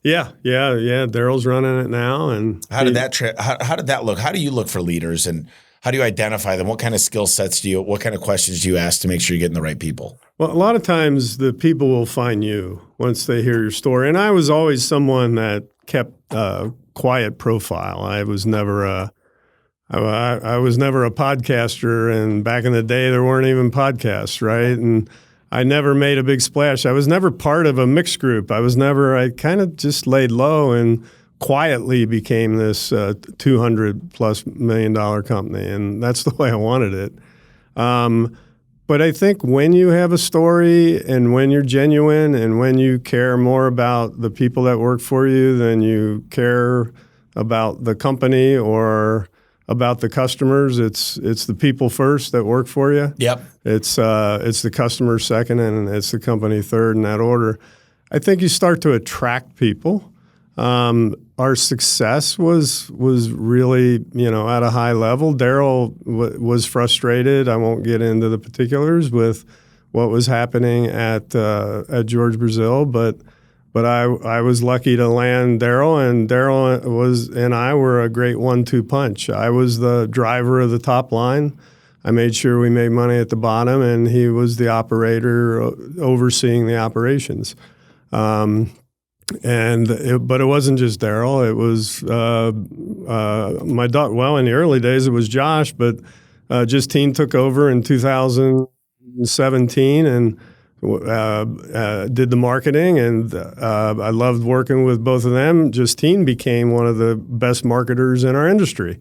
Yeah. Daryl's running it now. And how did that look? How do you look for leaders, and how do you identify them? What kind of skill sets what kind of questions do you ask to make sure you're getting the right people? Well, a lot of times the people will find you once they hear your story. And I was always someone that kept a quiet profile. I was never a podcaster, and back in the day there weren't even podcasts, right? And I never made a big splash. I was never part of a mixed group. I kind of just laid low and quietly became this $200+ million company, and that's the way I wanted it. But I think when you have a story, and when you're genuine, and when you care more about the people that work for you than you care about the company or about the customers. It's the people first that work for you. Yep. It's the customer second, and it's the company third in that order. I think you start to attract people. Our success was really, at a high level. Daryl was frustrated. I won't get into the particulars with what was happening at George Brazil, but I was lucky to land Daryl, and Daryl and I were a great 1-2 punch. I was the driver of the top line. I made sure we made money at the bottom, and he was the operator overseeing the operations. But it wasn't just Daryl. It was my daughter. Well, in the early days, it was Josh, but Justine took over in 2017 and did the marketing. And I loved working with both of them. Justine became one of the best marketers in our industry.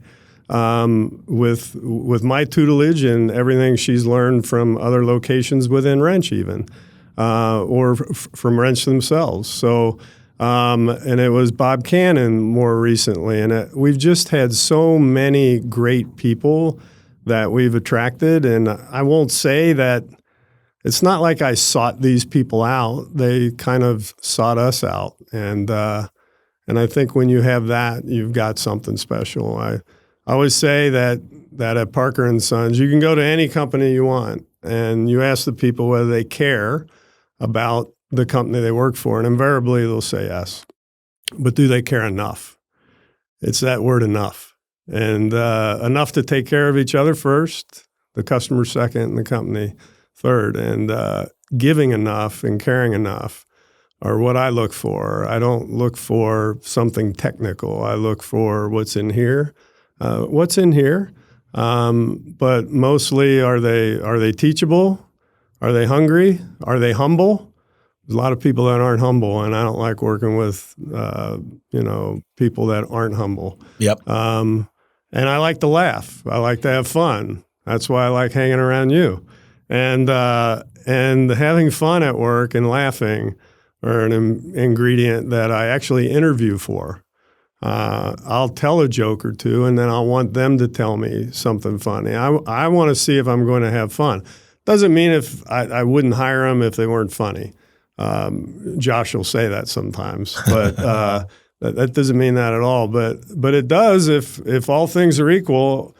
With my tutelage and everything she's learned from other locations within Wrench even, or from Wrench themselves. So, and it was Bob Cannon more recently. And we've just had so many great people that we've attracted. And I won't say that it's not like I sought these people out. They kind of sought us out. And I think when you have that, you've got something special. I always say that at Parker & Sons, you can go to any company you want, and you ask the people whether they care about the company they work for, and invariably they'll say yes. But do they care enough? It's that word enough. And enough to take care of each other first, the customer second, and the company third. And giving enough and caring enough are what I look for. I don't look for something technical. I look for what's in here. But mostly, are they teachable? Are they hungry? Are they humble? There's a lot of people that aren't humble, and I don't like working with people that aren't humble. Yep. And I like to laugh. I like to have fun. That's why I like hanging around you. And having fun at work and laughing are an ingredient that I actually interview for. I'll tell a joke or two, and then I'll want them to tell me something funny. I want to see if I'm going to have fun. Doesn't mean if I wouldn't hire them if they weren't funny. Josh will say that sometimes, but that doesn't mean that at all. But it does if all things are equal.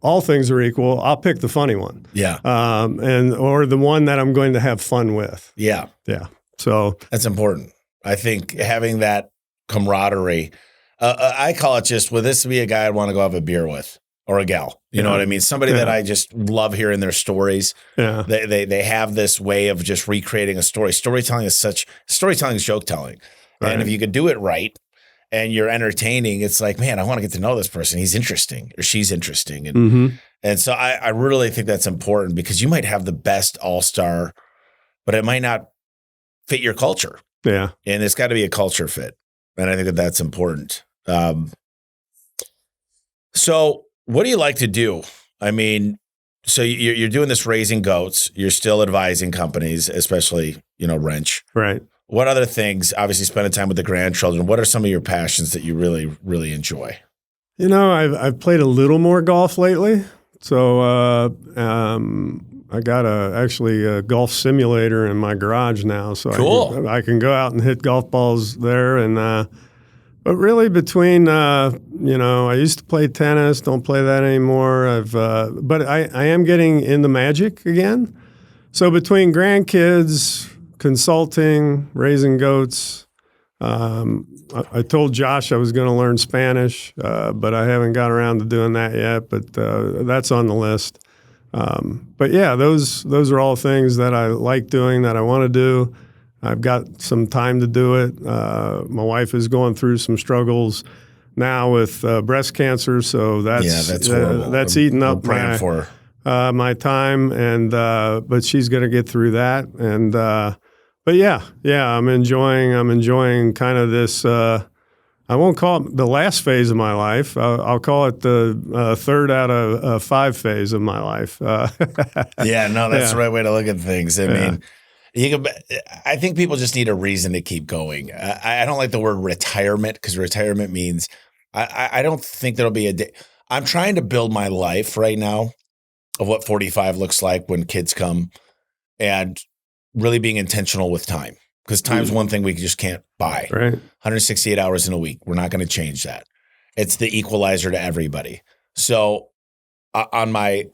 All things are equal. I'll pick the funny one. Yeah. Or the one that I'm going to have fun with. Yeah. Yeah. So that's important. I think having that camaraderie. I call it just, would this be a guy I'd want to go have a beer with, or a gal? You know what I mean? Somebody that I just love hearing their stories. Yeah. They have this way of just recreating a story. Storytelling is joke telling. Right. And if you could do it right and you're entertaining, it's like, man, I want to get to know this person. He's interesting or she's interesting. And so I really think that's important, because you might have the best all-star, but it might not fit your culture. Yeah. And it's got to be a culture fit. And I think that that's important. So what do you like to do? I mean, so you're doing this raising goats. You're still advising companies, especially, Wrench. Right. What other things, obviously spending time with the grandchildren, what are some of your passions that you really, really enjoy? I've played a little more golf lately. So I got a golf simulator in my garage now. So cool. I can go out and hit golf balls there. And but really between, I used to play tennis, don't play that anymore. But I am getting into magic again. So between grandkids, consulting, raising goats, I told Josh I was going to learn Spanish, but I haven't got around to doing that yet. But that's on the list. But yeah, those are all things that I like doing, that I want to do. I've got some time to do it. My wife is going through some struggles now with breast cancer, so that's horrible. That's eating up for my time, and but she's going to get through that. And but yeah, I'm enjoying kind of this. I won't call it the last phase of my life. I'll call it the third out of 5 phase of my life. That's the right way to look at things. I mean, I think people just need a reason to keep going. I don't like the word retirement, because retirement means I don't think there'll be a day. I'm trying to build my life right now of what 45 looks like when kids come, and really being intentional with time, because time's one thing we just can't buy. Right. 168 hours in a week. We're not going to change that. It's the equalizer to everybody. So on my,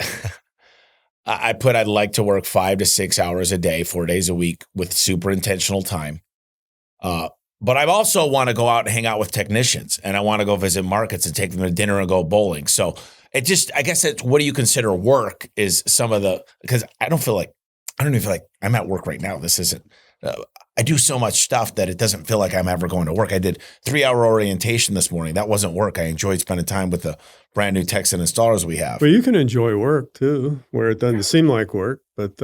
I'd like to work 5 to 6 hours a day, 4 days a week with super intentional time. But I also want to go out and hang out with technicians, and I want to go visit markets and take them to dinner and go bowling. So I guess it's, what do you consider work is some of the, because I don't even feel like I'm at work right now. This isn't, I do so much stuff that it doesn't feel like I'm ever going to work. I did 3-hour orientation this morning. That wasn't work. I enjoyed spending time with the brand new techs and installers we have. Well, you can enjoy work too, where it doesn't seem like work, but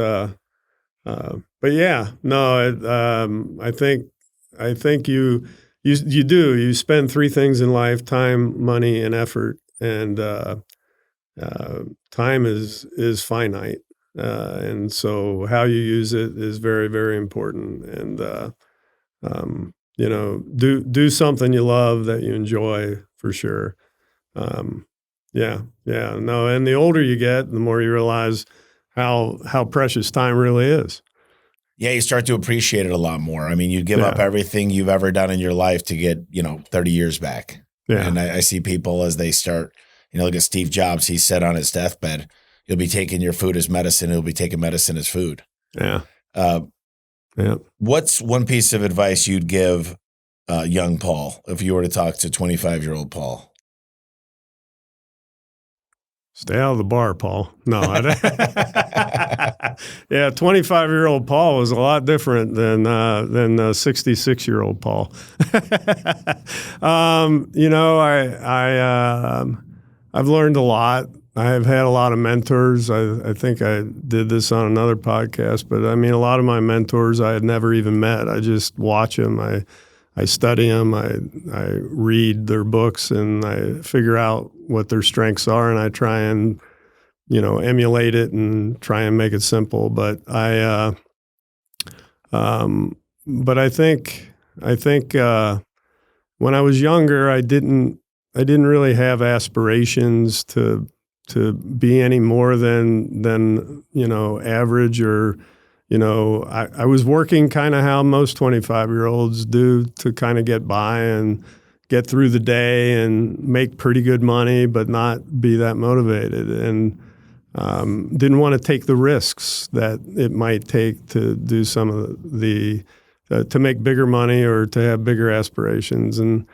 yeah, no, I think you do. You spend 3 things in life: time, money, and effort. And time is finite, and so how you use it is very, very important. And do something you love that you enjoy for sure. Yeah, no. And the older you get, the more you realize how precious time really is. Yeah, you start to appreciate it a lot more. I mean, you give up everything you've ever done in your life to get, 30 years back. Yeah. And I see people as they start, look at Steve Jobs. He said on his deathbed, you'll be taking your food as medicine. He'll be taking medicine as food. Yeah. What's one piece of advice you'd give young Paul if you were to talk to 25-year-old Paul? Stay out of the bar, Paul. No, yeah, 25-year-old Paul was a lot different than 66-year-old Paul. I've learned a lot. I've had a lot of mentors. I think I did this on another podcast, but I mean, a lot of my mentors I had never even met. I just watch them. I study them. I read their books, and I figure out what their strengths are, and I try and emulate it and try and make it simple. But I think when I was younger, I didn't really have aspirations to be any more than average, or I was working kind of how most 25-year-olds do to kind of get by and get through the day and make pretty good money, but not be that motivated, and didn't want to take the risks that it might take to do some of the to make bigger money or to have bigger aspirations. And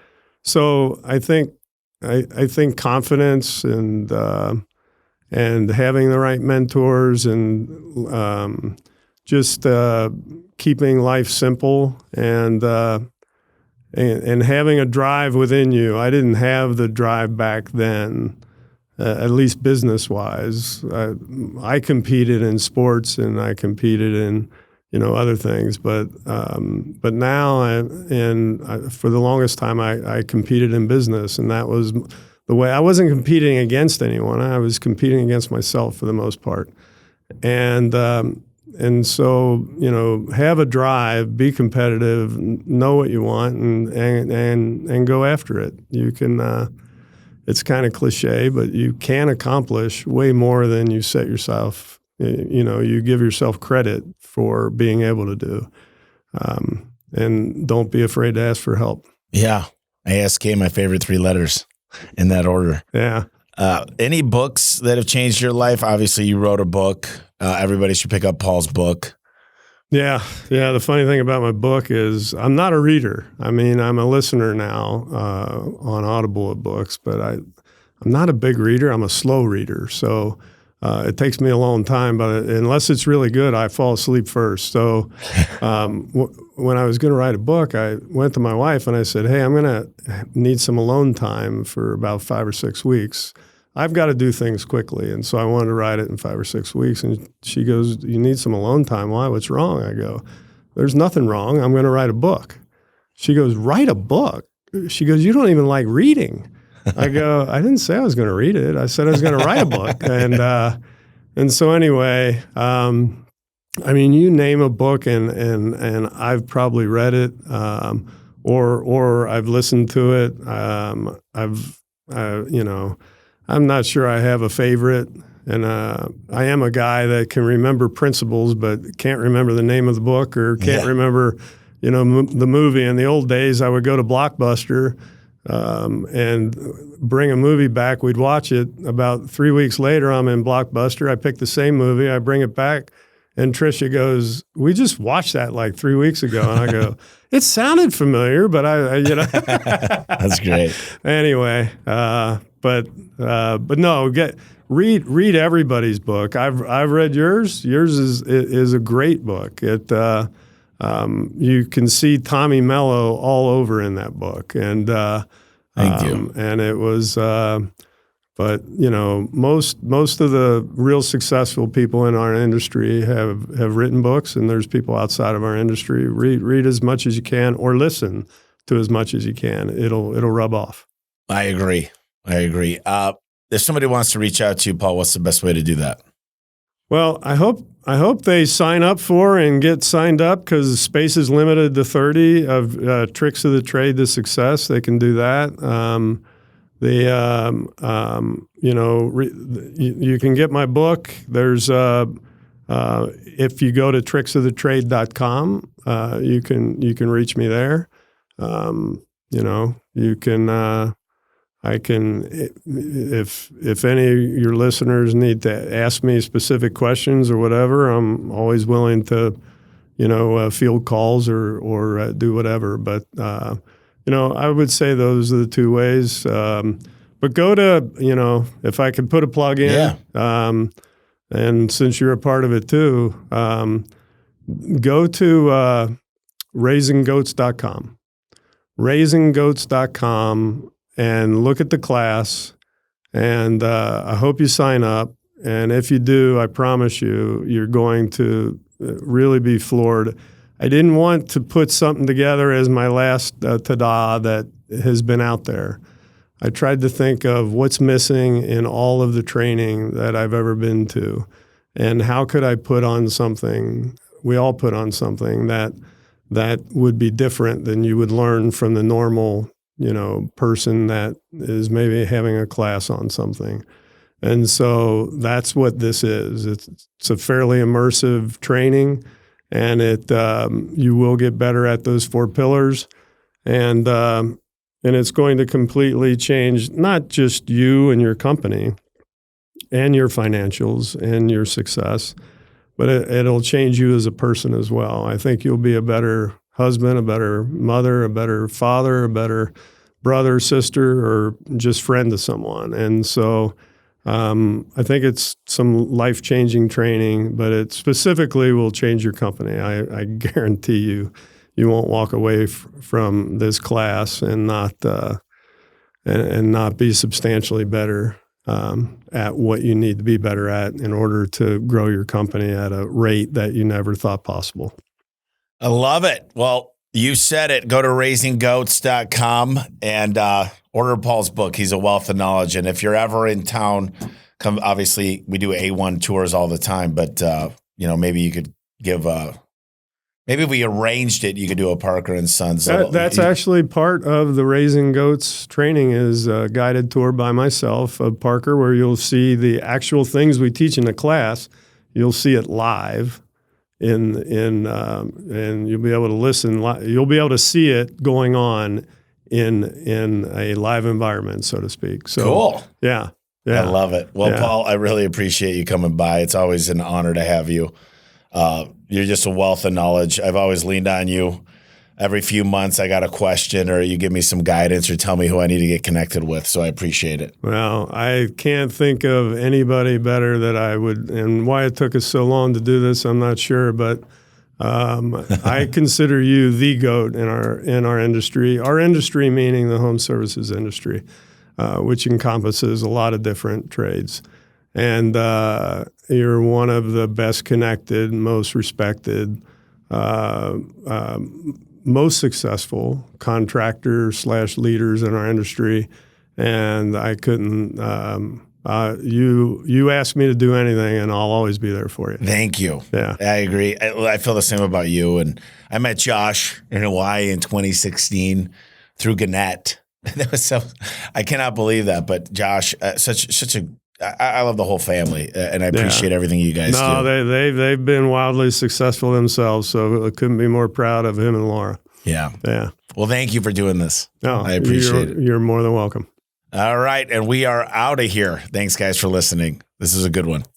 so I think confidence and having the right mentors and just keeping life simple and having a drive within you. I didn't have the drive back then, at least business-wise. I competed in sports and I competed in other things, but now for the longest time I competed in business, and that was the way. I wasn't competing against anyone. I was competing against myself for the most part, and so have a drive, be competitive, know what you want, and go after it. You can. It's kind of cliche, but you can accomplish way more than you set yourself. You give yourself credit for being able to do, and don't be afraid to ask for help. Yeah, ASK, my favorite 3 letters, in that order. Yeah. Any books that have changed your life? Obviously, you wrote a book. Everybody should pick up Paul's book. Yeah. The funny thing about my book is I'm not a reader. I mean, I'm a listener now on Audible of books, but I'm not a big reader. I'm a slow reader. So it takes me a long time, but unless it's really good, I fall asleep first. So when I was going to write a book, I went to my wife and I said, hey, I'm going to need some alone time for about 5 or 6 weeks. I've got to do things quickly. And so I wanted to write it in 5 or 6 weeks. And she goes, you need some alone time. Why? What's wrong? I go, there's nothing wrong. I'm going to write a book. She goes, write a book? She goes, you don't even like reading. I go, I didn't say I was going to read it. I said I was going to write a book. And so anyway, I mean, you name a book and I've probably read it, or I've listened to it. I'm not sure I have a favorite. And I am a guy that can remember principles, but can't remember the name of the book or can't remember, the movie. In the old days, I would go to Blockbuster and bring a movie back. We'd watch it. About 3 weeks later, I'm in Blockbuster. I pick the same movie. I bring it back. And Tricia goes, "We just watched that like 3 weeks ago." And I go, "It sounded familiar, but I That's great. Anyway, but no, read everybody's book. I've read yours. Yours is a great book. You can see Tommy Mello all over in that book, and Thank you. And it was. But most of the real successful people in our industry have written books, and there's people outside of our industry. Read as much as you can, or listen to as much as you can. It'll rub off. I agree. If somebody wants to reach out to you, Paul, what's the best way to do that? Well, I hope they sign up for and get signed up, because space is limited to 30 of Tricks of the Trade to Success. They can do that. You can get my book. There's if you go to tricksofthetrade.com, you can reach me there. You can. I can, if any of your listeners need to ask me specific questions or whatever, I'm always willing to, field calls or do whatever. But I would say those are the two ways. But go to, if I could put a plug in, and since you're a part of it too, go to raisinggoats.com. Raisinggoats.com. And look at the class, and I hope you sign up. And if you do, I promise you, you're going to really be floored. I didn't want to put something together as my last ta-da that has been out there. I tried to think of what's missing in all of the training that I've ever been to, and how could I put on something, we all put on something that would be different than you would learn from the normal person that is maybe having a class on something. And so that's what this is. It's a fairly immersive training, and you will get better at those 4 pillars. And it's going to completely change not just you and your company and your financials and your success, but it'll change you as a person as well. I think you'll be a better husband, a better mother, a better father, a better brother, sister, or just friend to someone. And so I think it's some life-changing training, but it specifically will change your company. I guarantee you won't walk away from this class and not be substantially better at what you need to be better at in order to grow your company at a rate that you never thought possible. I love it. Well, you said it. Go to raisinggoats.com and order Paul's book. He's a wealth of knowledge. And if you're ever in town, come. Obviously, we do A1 tours all the time, but maybe you could give maybe we arranged it. You could do a Parker and Sons. That's actually part of the Raising Goats training, is a guided tour by myself of Parker, where you'll see the actual things we teach in the class. You'll see it live. And you'll be able to listen. You'll be able to see it going on in a live environment, so to speak. So, cool. Yeah. I love it. Well, Paul, I really appreciate you coming by. It's always an honor to have you. You're just a wealth of knowledge. I've always leaned on you. Every few months, I got a question, or you give me some guidance, or tell me who I need to get connected with. So I appreciate it. Well, I can't think of anybody better that I would, and why it took us so long to do this, I'm not sure, but I consider you the GOAT in our industry. Our industry meaning the home services industry, which encompasses a lot of different trades. And you're one of the best connected, most respected, most successful contractor/leaders in our industry, and I couldn't. You ask me to do anything, and I'll always be there for you. Thank you. Yeah, I agree. I feel the same about you. And I met Josh in Hawaii in 2016 through Gannett, That was so. I cannot believe that. But Josh, such a. I love the whole family, and I appreciate everything you guys do. No, they've been wildly successful themselves, so I couldn't be more proud of him and Laura. Yeah. Yeah. Well, thank you for doing this. No, I appreciate it. You're more than welcome. All right, and we are out of here. Thanks, guys, for listening. This is a good one.